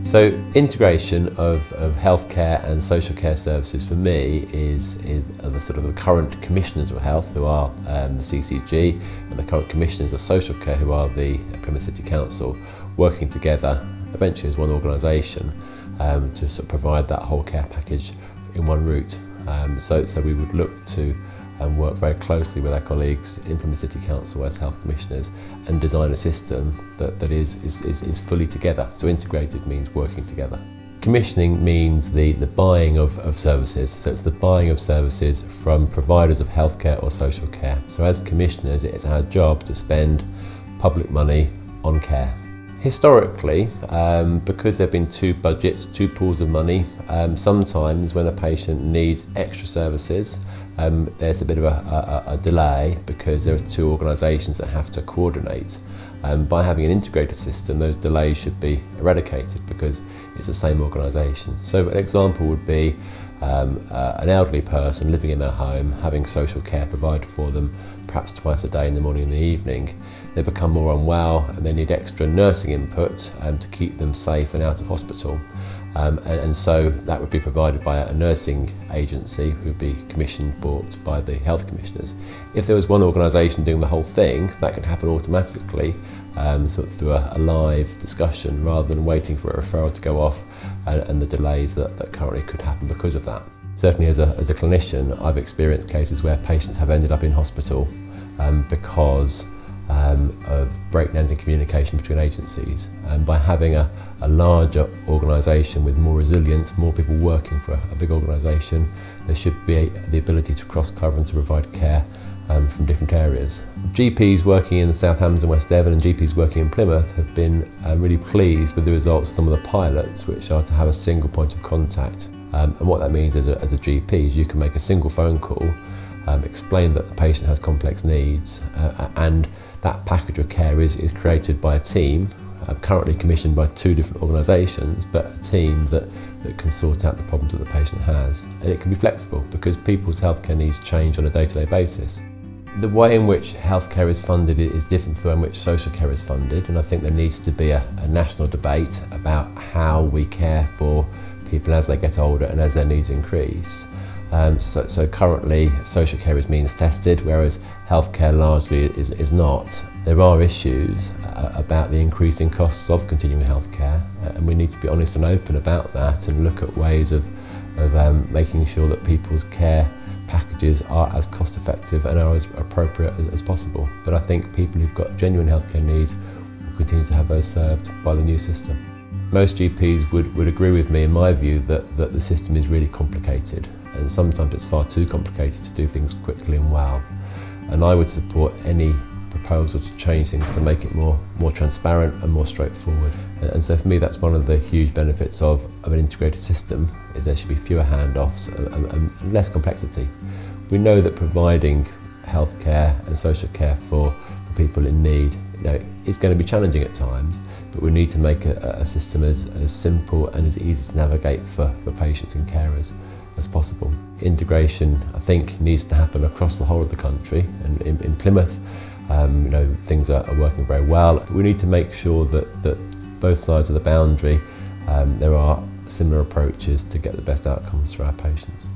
So integration of healthcare and social care services for me is the sort of the current commissioners of health, who are the CCG, and the current commissioners of social care, who are the Plymouth City Council, working together eventually as one organisation to sort of provide that whole care package in one route. So we would look to work very closely with our colleagues in Plymouth City Council as health commissioners and design a system that is fully together. So integrated means working together. Commissioning means the buying of services. So it's the buying of services from providers of healthcare or social care. So as commissioners, it's our job to spend public money on care. Historically, because there have been two budgets, two pools of money, sometimes when a patient needs extra services, there's a bit of a delay because there are two organisations that have to coordinate. By having an integrated system, those delays should be eradicated because it's the same organisation. So an example would be an elderly person living in their home, having social care provided for them perhaps twice a day, in the morning and the evening. They become more unwell and they need extra nursing input to keep them safe and out of hospital. And so that would be provided by a nursing agency who would be commissioned, bought by the health commissioners. If there was one organisation doing the whole thing, that could happen automatically sort of through a live discussion rather than waiting for a referral to go off and the delays that currently could happen because of that. Certainly as a clinician, I've experienced cases where patients have ended up in hospital because of breakdowns in communication between agencies. And by having a larger organisation with more resilience, more people working for a big organisation, there should be the ability to cross-cover and to provide care from different areas. GPs working in Southampton and West Devon and GPs working in Plymouth have been really pleased with the results of some of the pilots, which are to have a single point of contact. And what that means as a GP is you can make a single phone call, explain that the patient has complex needs, and that package of care is created by a team, currently commissioned by two different organisations, but a team that can sort out the problems that the patient has. And it can be flexible because people's healthcare needs change on a day-to-day basis. The way in which healthcare is funded is different from the way in which social care is funded, and I think there needs to be a national debate about how we care for people as they get older and as their needs increase. So currently social care is means tested, whereas healthcare largely is not. There are issues about the increasing costs of continuing healthcare, and we need to be honest and open about that and look at ways of making sure that people's care packages are as cost effective and are as appropriate as possible. But I think people who've got genuine healthcare needs will continue to have those served by the new system. Most GPs would agree with me in my view that the system is really complicated, and sometimes it's far too complicated to do things quickly and well. And I would support any proposal to change things to make it more transparent and more straightforward. And so for me that's one of the huge benefits of an integrated system, is there should be fewer handoffs and less complexity. We know that providing healthcare and social care for people in need, is going to be challenging at times, but we need to make a system as simple and as easy to navigate for patients and carers as possible. Integration, I think, needs to happen across the whole of the country, and in Plymouth, things are working very well. We need to make sure that both sides of the boundary, there are similar approaches to get the best outcomes for our patients.